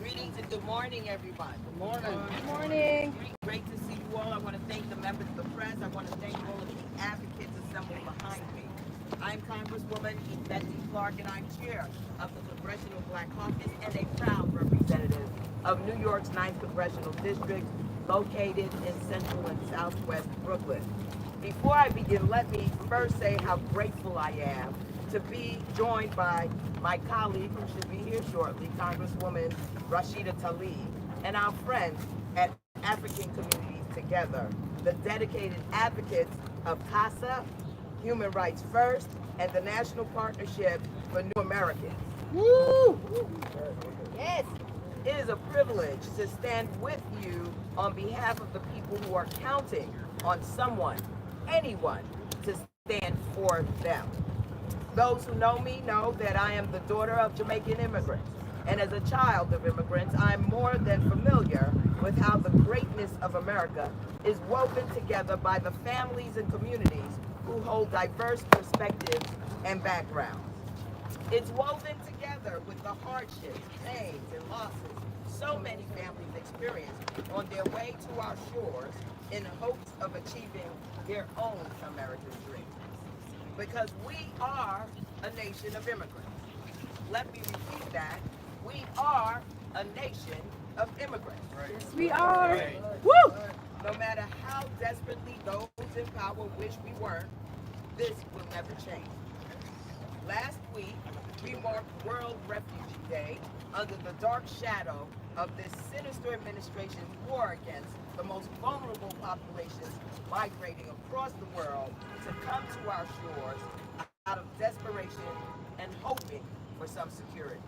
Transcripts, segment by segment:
Greetings and good morning, everyone. Good morning. Good morning. Great to see you all. I want to thank the members of the press. I want to thank all of the advocates assembled behind me. I'm Congresswoman Betsy Clark, and I'm chair of the Congressional Black Caucus and a proud representative of New York's 9th Congressional District, located in central and southwest Brooklyn. Before I begin, let me first say how grateful I am to be joined by my colleague, who should be here shortly, Congresswoman Rashida Tlaib, and our friends at African Communities Together, the dedicated advocates of CASA, Human Rights First, and the National Partnership for New Americans. Woo! Yes! It is a privilege to stand with you on behalf of the people who are counting on someone, anyone, to stand for them. Those who know me know that I am the daughter of Jamaican immigrants. And as a child of immigrants, I'm more than familiar with how the greatness of America is woven together by the families and communities who hold diverse perspectives and backgrounds. It's woven together with the hardships, pains, and losses so many families experience on their way to our shores in hopes of achieving their own American dream. Because we are a nation of immigrants. Let me repeat that. We are a nation of immigrants. Yes, we are. Right. Woo! No matter how desperately those in power wish we weren't, this will never change. Last week, we marked World Refugee Day under the dark shadow of this sinister administration's war against the most vulnerable populations migrating across the world to come to our shores out of desperation and hoping for some security.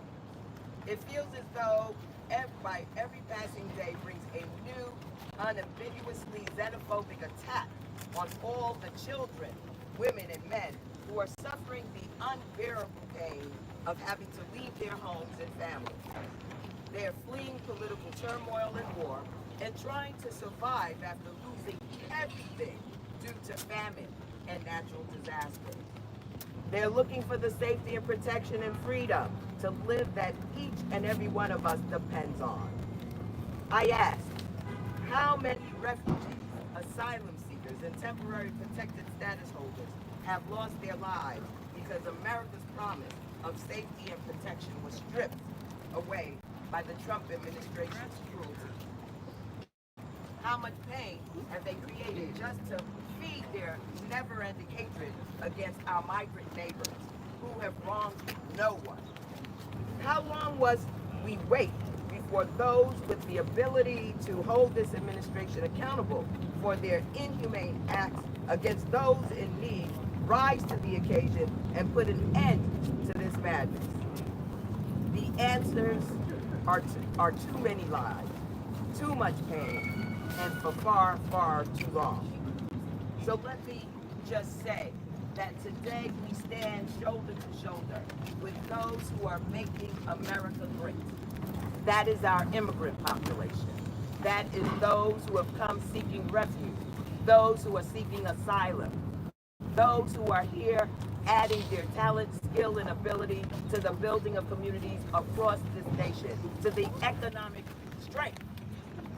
It feels as though every passing day brings a new, unambiguously xenophobic attack on all the children, women, and men who are suffering the unbearable pain of having to leave their homes and families. They are fleeing political turmoil and war and trying to survive after losing everything due to famine and natural disasters. They're looking for the safety and protection and freedom to live that each and every one of us depends on. I ask, how many refugees, asylum seekers, and temporary protected status holders have lost their lives because America's promise of safety and protection was stripped away by the Trump administration's cruelty? How much pain have they created just to feed their never-ending hatred against our migrant neighbors who have wronged no one? How long must we wait before those with the ability to hold this administration accountable for their inhumane acts against those in need rise to the occasion and put an end to this madness? The answers are too many lives, too much pain, and for far, far too long. So let me just say that today we stand shoulder to shoulder with those who are making America great. That is our immigrant population. That is those who have come seeking refuge, those who are seeking asylum, those who are here adding their talent, skill, and ability to the building of communities across this nation, to the economic strength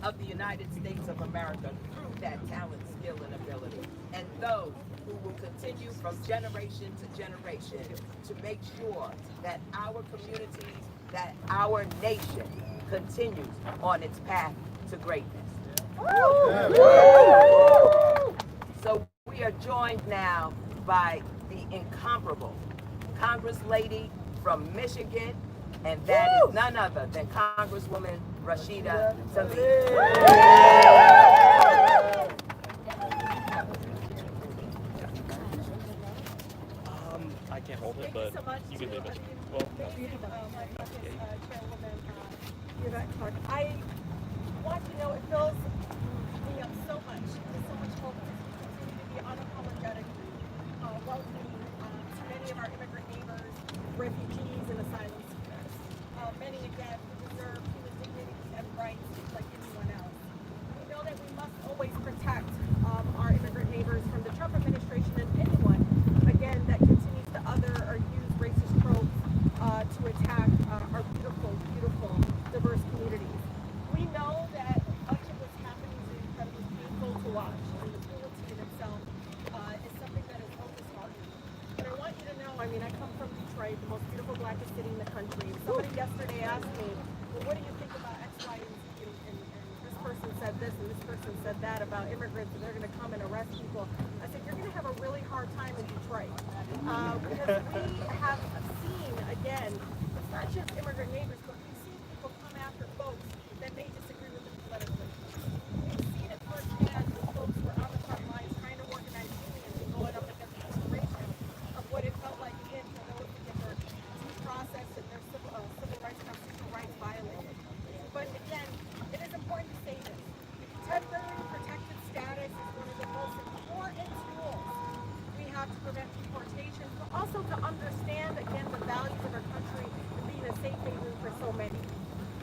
of the United States of America through that talent, skill, and ability. And those who will continue from generation to generation to make sure that our communities, that our nation continues on its path to greatness. So we are joined now by the incomparable Congress lady from Michigan, and that is none other than Congresswoman Rashida Tlaib. I can't hold it, but you can leave it. Well, I want to know, it fills me up so much, with so much hope to continue to be unapologetically welcoming to many of our immigrant neighbors, refugees, and asylum seekers. Many, again, who deserve human dignity and rights like anyone else. We know that we must always protect our immigrant neighbors from the Trump administration and anyone, again, that continues to other or use racist tropes to attack our I mean, I come from Detroit, the most beautiful, blackest city in the country. Somebody yesterday asked me, well, what do you think about X, Y, and Z? And this person said this, and this person said that about immigrants, and they're going to come and arrest people. I said, you're going to have a really hard time in Detroit. Because we have seen, again, it's not just immigrant neighbors, but we've seen people come after folks that may disagree with them politically. We've seen it firsthand when folks were on the front lines trying to organize unions and going up against the corporation of what it felt like again for those to get their due process and their civil rights, constitutional rights violated. But again, it is important to say this. Temporary protected status is one of the most important tools we have to prevent deportation, but also to understand, again, the values of our country and being a safe haven for so many.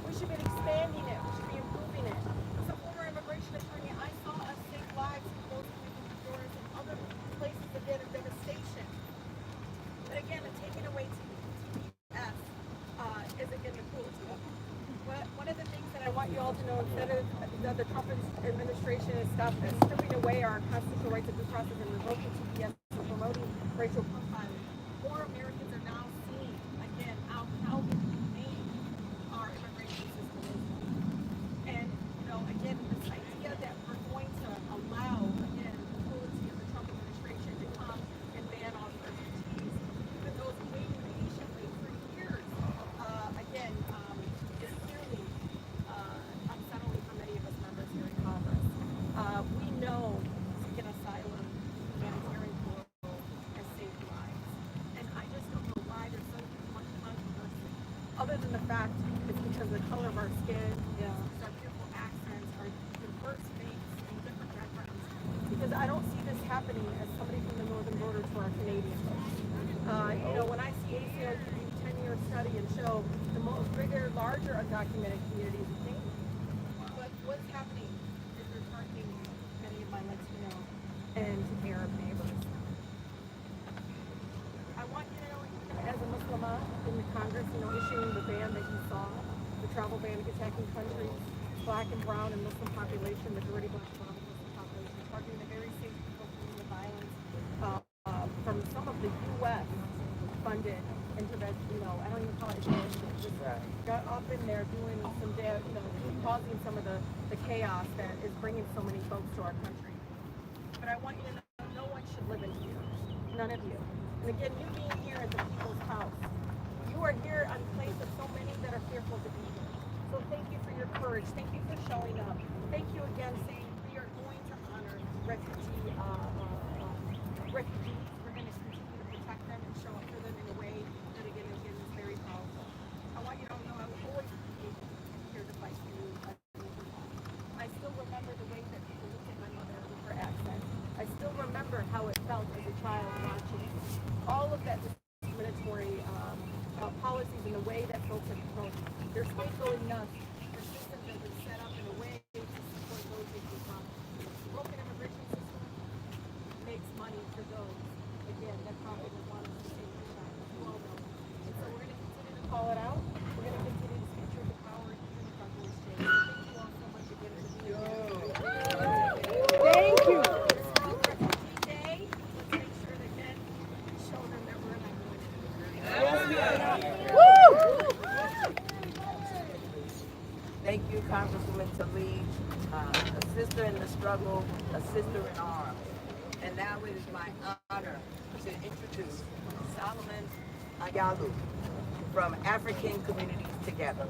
We should be expanding it. We should be improving it. As a former immigration attorney, I saw us save lives in close to Honduras and other places again of devastation. But again, taking away TPS is again the cruelty. One of the things that I want you all to know, instead of the Trump administration is stripping away our constitutional rights of due process and revoking TPS and promoting racial profiling, more Americans are now seeing again how inhumane our immigration system is. And again, this idea that we're going to allow again the cruelty of the Trump administration to come and ban all refugees, even those waiting patiently for years, again, is clearly unsettling for many of us members here in Congress. We know seeking asylum, humanitarian parole has saved lives, and I just don't know why there's so much controversy. Other than the fact it's because of the color of our skin, our beautiful accents, our diverse faiths, and different backgrounds. Because I don't see this happening as somebody from the northern border to our Canadian folks. When I see ACLU do 10-year study and show the most bigger, larger undocumented communities of Canadians, but what's happening is they're targeting many of my Latino and Arab neighbors. I want you to know, as a Muslimah in the Congress, issuing the ban that you saw, the travel ban attacking countries, black and brown and Muslim population, majority black and brown and Muslim population, targeting the very same people fleeing the violence from some of the U.S. funded intervention, I don't even call it intervention, just got up in there doing some, causing some of the chaos that is bringing so many folks to our country. But I want you to know no one should live in fear. None of you. And again, you being here at the people's house, you are here on place of so many that are fearful to be here. So thank you for your courage. Thank you for showing up. Thank you again saying we are going to honor refugees. We're going to continue to protect them and show up for them in a way that again is very powerful. I want you to know I will always be here to fight for you. I still remember the way that people looked at my mother with her accent. I still remember how it felt as a child watching all of that discriminatory policies and the way that folks have approached. They're scapegoating nuts. Their systems have been set up in a way to support those who can come. The broken immigration system makes money for those, again, that probably would want us to stay in that, as you all know. And so we're going to continue to call it out. We're going to continue to speak truth to power and even if our voice changes. Thank you all so much again for being here. Thank you. This is Refugee Day. Let's make sure that again we show them that we're not going anywhere. Yes, we are not. Woo! Thank you, Congresswoman Tlaib, a sister in the struggle, a sister in arms. And now it is my honor to introduce Solomon Ayalu from African Communities Together.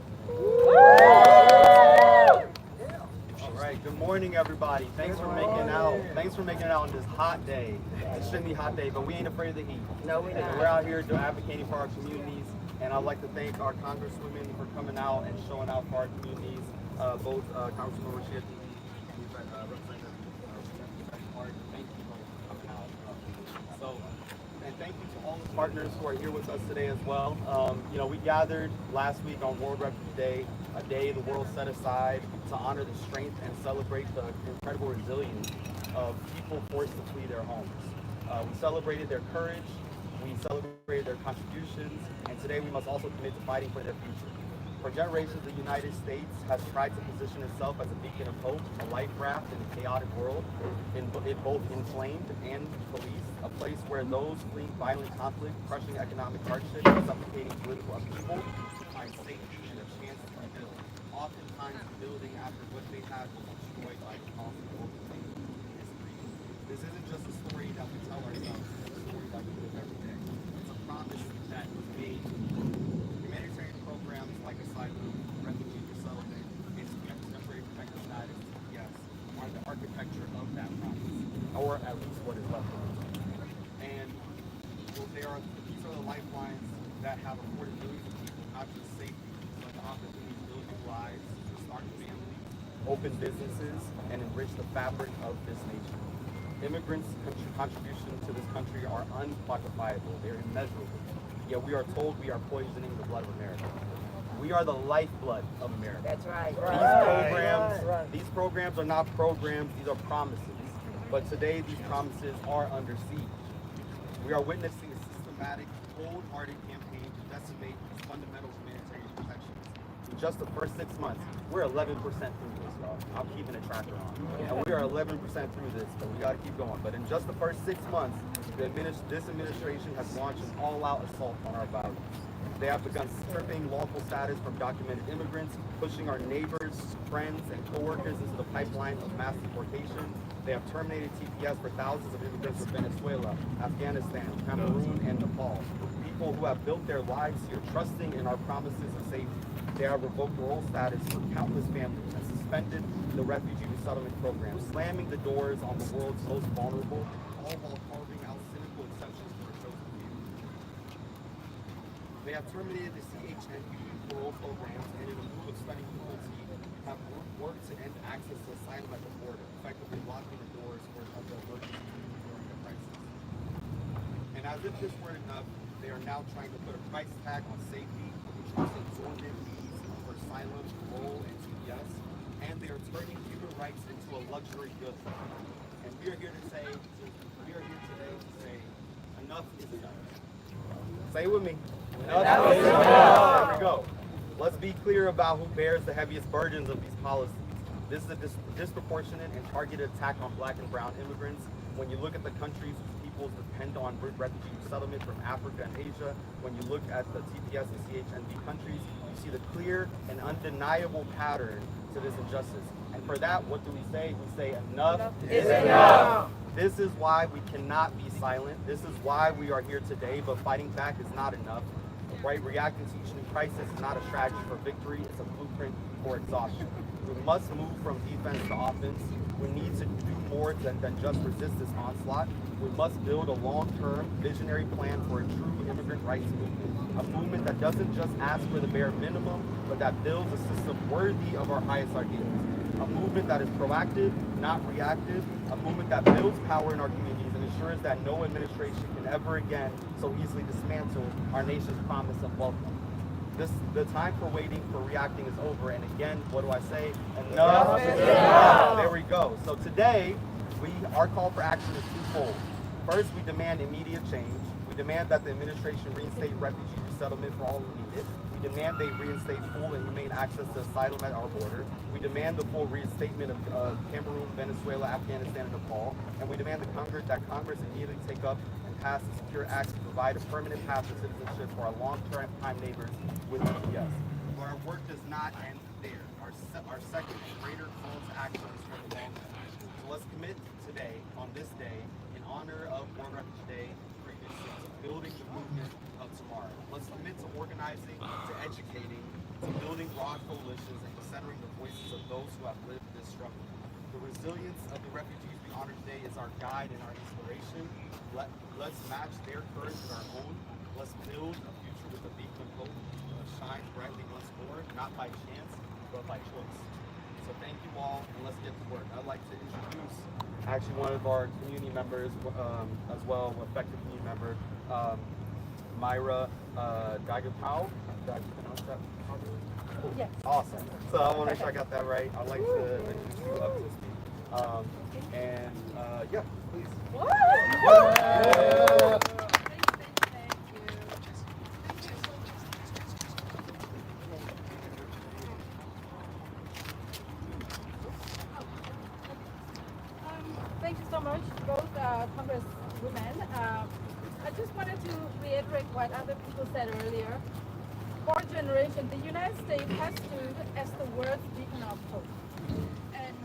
All right, good morning, everybody. Thanks for making it out. Thanks for making it out on this hot day. It shouldn't be a hot day, but we ain't afraid of the heat. No, we're not. We're out here advocating for our communities, and I'd like to thank our congresswomen for coming out and showing out for our communities. Both Congresswoman Rashida Tlaib and Representative Hart. Thank you both for coming out. And thank you to all the partners who are here with us today as well. We gathered last week on World Refugee Day, a day the world set aside to honor the strength and celebrate the incredible resilience of people forced to flee their homes. We celebrated their courage, we celebrated their contributions, and today we must also commit to fighting for their future. For generations, the United States has tried to position itself as a beacon of hope, a life raft in a chaotic world, both inflamed and policed, a place where those fleeing violent conflict, crushing economic hardship, and suffocating political upheaval find safety and a chance to rebuild, oftentimes building after what they had was destroyed by the possible history. This isn't just a story that we tell ourselves, it's a story that we live every day. It's a promise that was made. Humanitarian programs like asylum, refugee resettlement, and temporary protected status, yes, are the architecture of that promise, or at least what is left of it. And well, these are the lifelines that have afforded millions of people not just safety, but the opportunity to build new lives, to start families, open businesses, and enrich the fabric of this nation. Immigrants' contribution to this country are unquantifiable. They're immeasurable. Yet we are told we are poisoning the blood of America. We are the lifeblood of America. That's right. These programs are not programs, these are promises. But today, these promises are under siege. We are witnessing a systematic, cold-hearted campaign to decimate these fundamental humanitarian protections. In just the first 6 months, we're 11% through this, y'all. I'm keeping a tracker on. And we are 11% through this, but we gotta keep going. But in just the first 6 months, this administration has launched an all-out assault on our values. They have begun stripping lawful status from documented immigrants, pushing our neighbors, friends, and coworkers into the pipeline of mass deportation. They have terminated TPS for thousands of immigrants from Venezuela, Afghanistan, Cameroon, and Nepal. People who have built their lives here trusting in our promises of safety. They have revoked parole status for countless families and suspended the refugee resettlement program, slamming the doors on the world's most vulnerable, all while carving out cynical exceptions for a chosen few. They have terminated the CHNB parole programs and in a move of spending cruelty have worked to end access to asylum at the border, effectively blocking the doors for the emergency during the crisis. And as if this weren't enough, they are now trying to put a price tag on safety, introducing exorbitant fees for asylum, parole, and TPS, and they are turning human rights into a luxury good. And we are here today to say, enough is enough. Say it with me. Enough is enough. There we go. Let's be clear about who bears the heaviest burdens of these policies. This is a disproportionate and targeted attack on black and brown immigrants. When you look at the countries whose peoples depend on refugee settlement from Africa and Asia, when you look at the TPS and CHNB countries, you see the clear and undeniable pattern to this injustice. And for that, what do we say? We say enough is enough. This is why we cannot be silent. This is why we are here today, but fighting back is not enough. Right, reacting to each new crisis is not a strategy for victory, it's a blueprint for exhaustion. We must move from defense to offense. We need to do more than just resist this onslaught. We must build a long-term, visionary plan for a true immigrant rights movement. A movement that doesn't just ask for the bare minimum, but that builds a system worthy of our highest ideals. A movement that is proactive, not reactive. A movement that builds power in our communities and ensures that no administration can ever again so easily dismantle our nation's promise of welcome. The time for waiting, for reacting is over. And again, what do I say? Enough is enough. There we go. So today, our call for action is twofold. First, we demand immediate change. We demand that the administration reinstate refugee resettlement for all who need it. We demand they reinstate full and humane access to asylum at our border. We demand the full reinstatement of Cameroon, Venezuela, Afghanistan, and Nepal. And we demand that Congress immediately take up and pass the Secure Act to provide a permanent path to citizenship for our long-term neighbors with TPS. But our work does not end there. Our second and greater call to action is for the long run. So let's commit today, on this day, in honor of World Refugee Day, previously, to building the movement of tomorrow. Let's commit to organizing, to educating, to building broad coalitions, and to centering the voices of those who have lived this struggle. The resilience of the refugees we honor today is our guide and our inspiration. Let's match their courage with our own. Let's build a future with a beacon of hope that shines brightly once more, not by chance, but by choice. So thank you all, and let's get to work. I'd like to introduce actually one of our community members as well, effective community member, Myra Dagapau. Did I pronounce that properly? Yes. Awesome. So I want to make sure I got that right. I'd like to introduce you up to speak. Yeah, please. Congresswoman. I just wanted to reiterate what other people said earlier. For generations, the United States has stood as the world's beacon of hope. And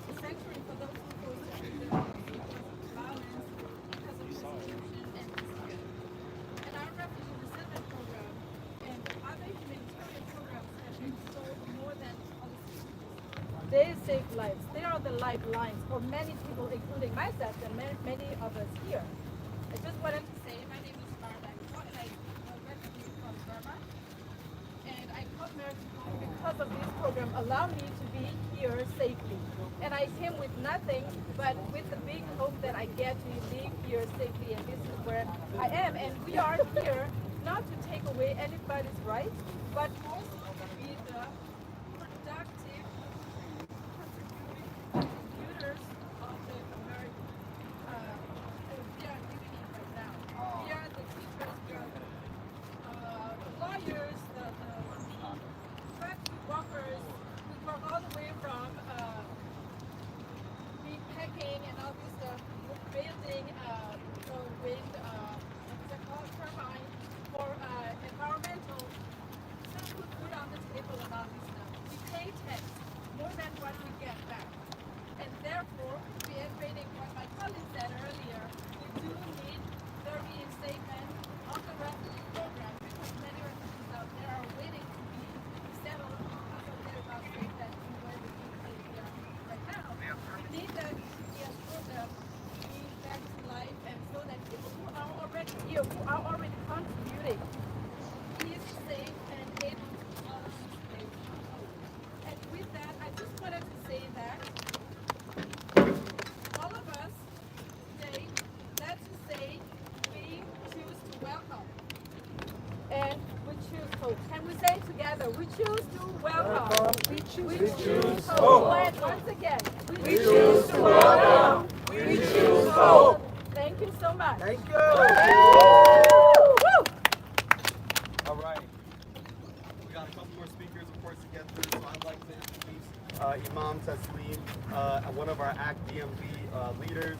essentially, for those who go through violence because of persecution and dispute. And our refugee resettlement program and other humanitarian programs have been so more than policies. They save lives. They are the lifelines for many people, including myself and many of us here. I just wanted to say my name is Marta, and I'm a refugee from Burma. And I come here because of this program allow me to be here safely. And I came with nothing but with the big hope that I get to live here safely, and this is where I am. And we are here not to take away anybody's rights, but also to be the productive contributors of the American we are living in right now. We are the teachers, we are the lawyers, the factory workers. We work all the way from meat packing and all this stuff, building wind, what's it called, turbine for environmental. Some put food on the table and all this stuff. We pay tax more than what we get back. And therefore, reiterating what my colleague said earlier, we do need the reinstatement of the refugee program because many refugees out there are waiting to be settled because of their state that in where we are right now. We need the CPS program to be back to life, and so that people who are already here, who are already contributing, is safe and able to follow this place. And with that, I just wanted to say that all of us today, let's just say we choose to welcome. And we choose hope. Can we say it together? We choose to welcome. We choose hope. And once again, we choose to welcome. We choose hope. Thank you so much. Thank you. Woo! All right. We got a couple more speakers, of course, to get through. So I'd like to introduce Imam Taslim, one of our ACT DMV leaders.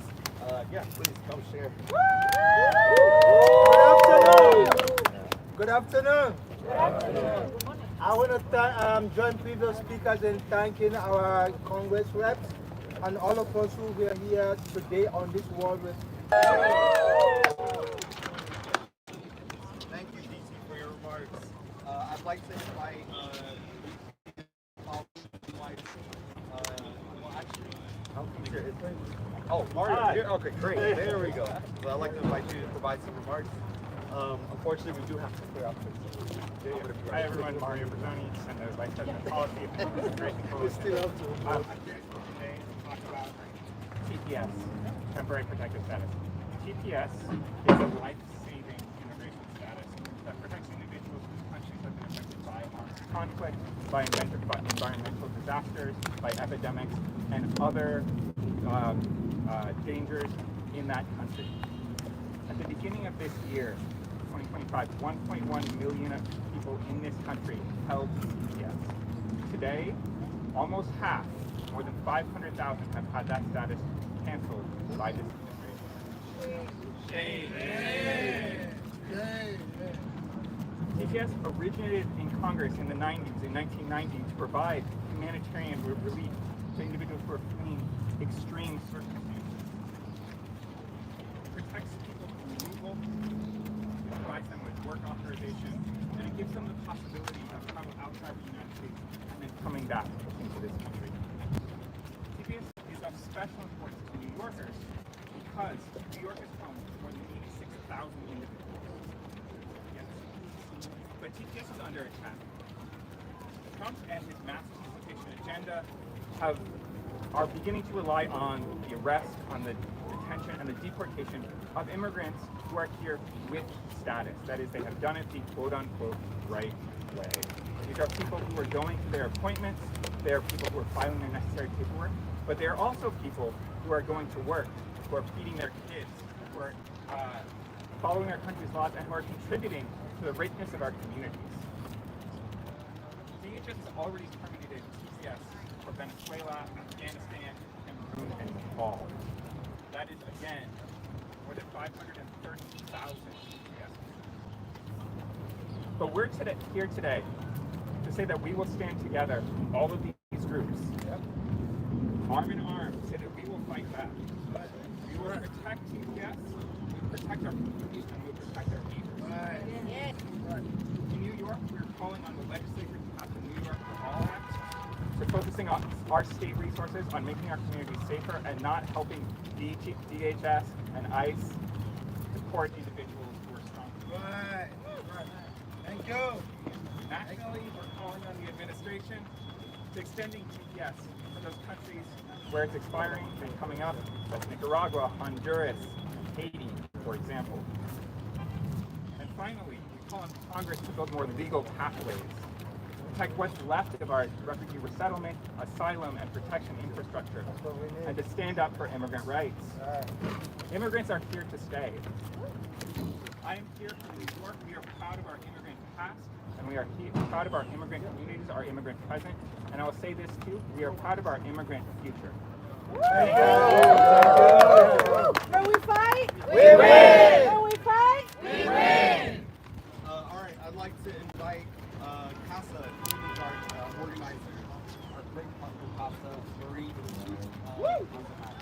Yeah, please come share. Good afternoon. Good afternoon. I want to join previous speakers in thanking our Congress reps and all of us who were here today on this world with. Thank you, DC, for your remarks. I'd like to invite Mario, here? Okay, great. There we go. So I'd like to invite you to provide some remarks. Unfortunately, we do have to clear out this. Hi everyone, Mario Brazzoni, Senator Vice President of Policy of the Immigration Coalition. I'm here today to talk about TPS, Temporary Protected Status. TPS is a life-saving immigration status that protects individuals whose countries have been affected by armed conflict, by environmental disasters, by epidemics, and other dangers in that country. At the beginning of this year, 2025, 1.1 million people in this country held TPS. Today, almost half, more than 500,000, have had that status canceled by this administration. TPS originated in Congress in the 90s, in 1990, to provide humanitarian relief to individuals who are fleeing extreme circumstances. It protects people from removal, it provides them with work authorization, and it gives them the possibility of travel outside the United States and then coming back into this country. TPS is of special importance to New Yorkers because New York is home to more than 86,000 individuals. Yes. But TPS is under attack. Trump and his mass deportation agenda are beginning to rely on the arrest, on the detention, and the deportation of immigrants who are here with status. That is, they have done it the quote-unquote right way. These are people who are going to their appointments, they are people who are filing their necessary paperwork, but they are also people who are going to work, who are feeding their kids, who are following our country's laws, and who are contributing to the richness of our communities. DHS has already terminated TPS for Venezuela, Afghanistan, Cameroon, and Nepal. That is, again, more than 530,000 yes. But we're here today to say that we will stand together, all of these groups, arm in arm, say that we will fight back. We will protect TPS, we will protect our communities, and we will protect our neighbors. In New York, we're calling on the legislature to pass the New York for All Act, so focusing on our state resources on making our communities safer and not helping DHS and ICE support individuals who are strong. Right. Thank you. Nationally, we're calling on the administration to extending TPS to those countries where it's expiring and coming up, like Nicaragua, Honduras, Haiti, for example. And finally, we call on Congress to build more legal pathways, protect what's left of our refugee resettlement, asylum, and protection infrastructure, and to stand up for immigrant rights. Immigrants are here to stay. I am here from New York. We are proud of our immigrant past, and we are proud of our immigrant communities, our immigrant present, and I will say this too, we are proud of our immigrant future. Thank you. When we fight, We win. when we fight, We win. All right, I'd like to invite CASA Community Guard organizer, our great partner CASA, Marie, onto that.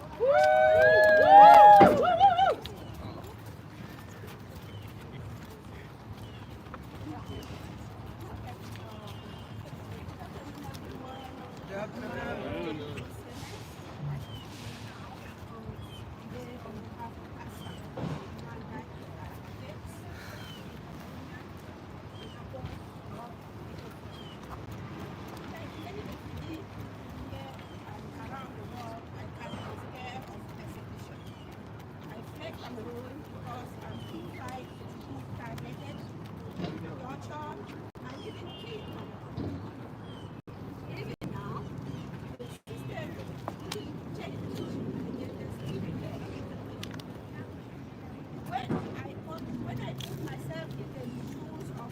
When I put myself in the shoes of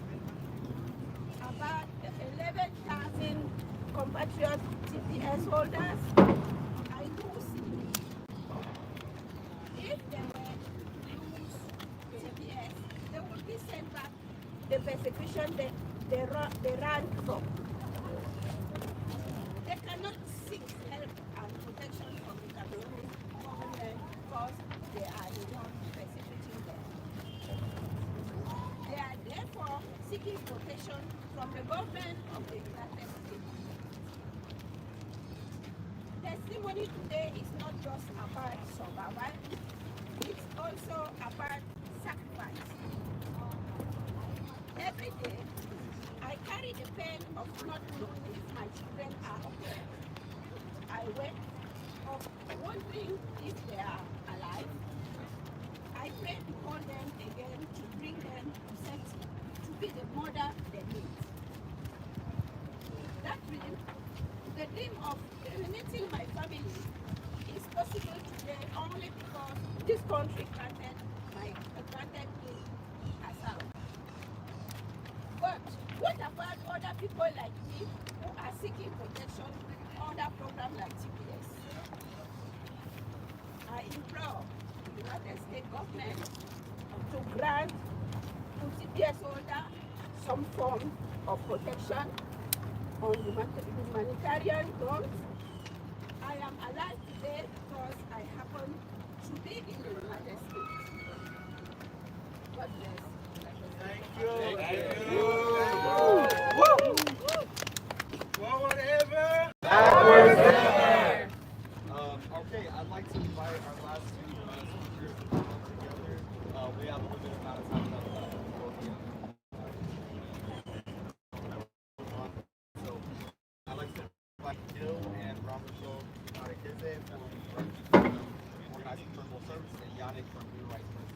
about 11,000 compatriot TPS holders, I do see if they were to lose TPS, they would be sent back the persecution they ran from. They cannot seek help and protection from the Cameroon government because they are the ones persecuting them. They are therefore seeking protection from the government of the United States. Testimony today is not just about survival, it's also about sacrifice. Every day, I carry the pain of not knowing if my children are okay. I wake up wondering if they are alive. I pray to call them again to bring them to safety, to be the mother they need. That dream, the dream of eliminating my family, is possible today only because this country granted me asylum. But what about other people like me who are seeking protection under programs like TPS? I implore the United States government to grant to TPS holder some form of protection on humanitarian grounds. I am alive today because I happen to be in the United States. God bless. Thank you. Forward ever. Backwards never. Okay, I'd like to invite our last two speakers to come together. We have a limited amount of time left for the podium. So I'd like to invite Gil and Ramachel Arekeze from Organizing Criminal Service and Yannick from Human Rights First.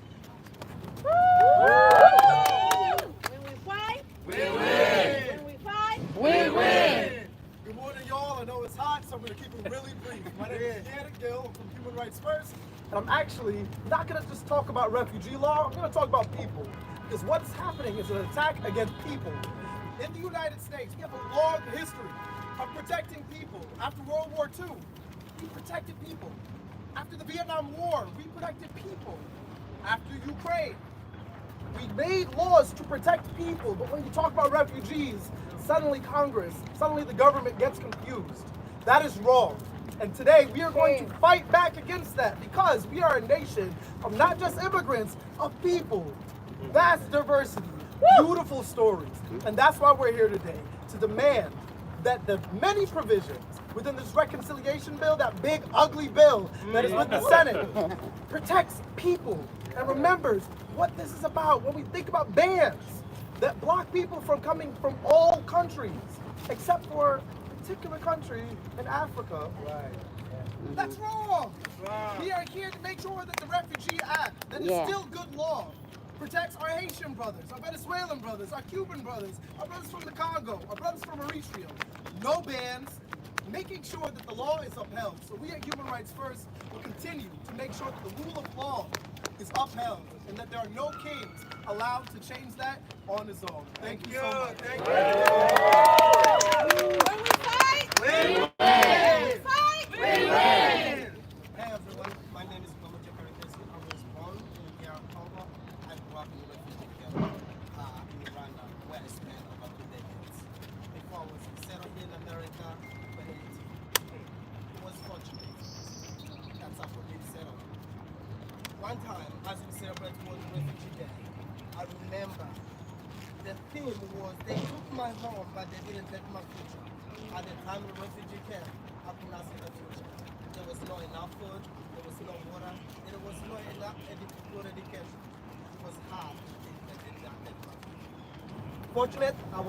When we fight, We win. when we fight, We win. Good morning, y'all. I know it's hot, so I'm going to keep it really brief. My name is Yannick Gill from Human Rights First, and I'm actually not going to just talk about refugee law. I'm going to talk about people, because what's happening is an attack against people. In the United States, we have a long history of protecting people. After World War II, we protected people. After the Vietnam War, we protected people. after Ukraine. We made laws to protect people, but when you talk about refugees, suddenly Congress, suddenly the government gets confused. That is wrong. And today we are going to fight back against that because we are a nation of not just immigrants, of people. Vast diversity, beautiful stories. And that's why we're here today, to demand that the many provisions within this reconciliation bill, that big ugly bill that is with the Senate, protects people and remembers what this is about. When we think about bans that block people from coming from all countries, except for a particular country in Africa. That's wrong. We are here to make sure that the Refugee Act, that is still good law, protects our Haitian brothers, our Venezuelan brothers, our Cuban brothers, our brothers from the Congo, our brothers from Eritrea. No bans, making sure that the law is upheld. So we at Human Rights First will continue to make sure that the rule of law is upheld and that there are no kings allowed to change that on his own. Thank you so much. Thank you. When we fight, We win. Hey everyone, my name is Mama Jacarandesi. I was born in DR Congo. I grew up in refugee camp in Rwanda, where I spent about 2 decades. Before I was settled in America, but it was fortunate. That's how we settled. One time, as we celebrate World Refugee Day, I remember the theme was they took my home, but they didn't take my future. At the time of refugee camp, I could not see the future. There was not enough food, there was no water, there was not enough good education. It was hard to think that they did not take my future. Fortunate, I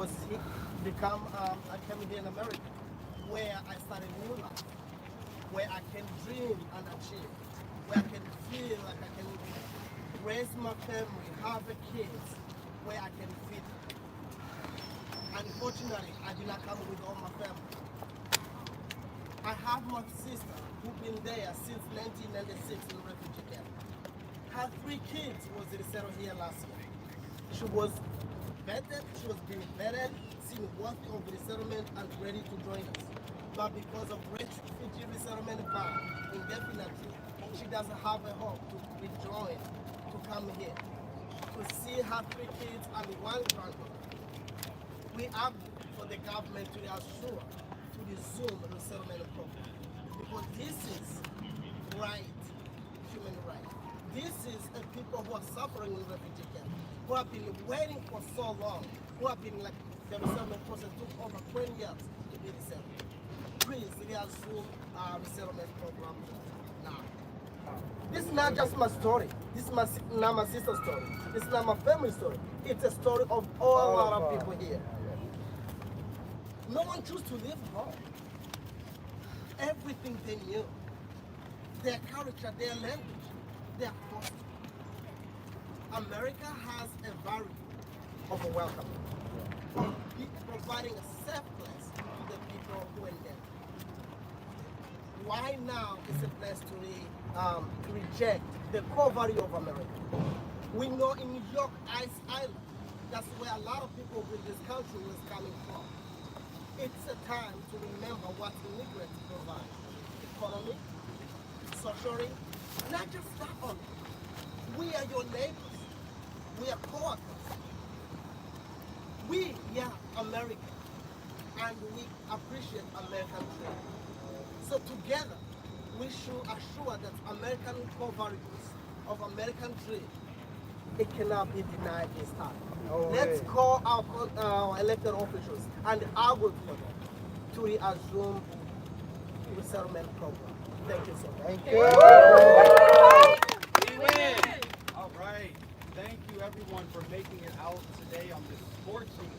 came here in America, where I started a new life, where I can dream and achieve, where I can feel like I can raise my family, have a kids, where I can feed them. Unfortunately, I did not come with all my family. I have my sister who's been there since 1996 in the refugee camp. Her 3 kids was resettled here last year. She was vetted, she was being vetted, seen worthy of resettlement and ready to join us. But because of refugee resettlement ban, indefinitely, she doesn't have a hope to rejoin, to come here, to see her 3 kids and 1 granddaughter. We ask for the government to assure to resume the resettlement program because this is right, human right. This is a people who are suffering in refugee camp, who have been waiting for so long, who have been like the resettlement process took over 20 years to be resettled. Please resume our resettlement program now. This is not just my story. This is not my sister's story. This is not my family's story. It's a story of all our people here. No one chose to leave home. Everything they knew, their culture, their language, their costume. America has a value of a welcome, of providing a safe place to the people who are there. Why now is a place to reject the core value of America? We know in New York, Island, that's where a lot of people in this country was coming from. It's a time to remember what immigrants provide. Economy, socially, not just that only. We are your neighbors. We are co-workers. We are American, and we appreciate American trade. So together, we should assure that American core values of American trade, it cannot be denied this time. Let's call our elected officials and argue for them to resume the resettlement program. Thank you so much. Thank you. We win. All right. Thank you everyone for making it out today on this scorching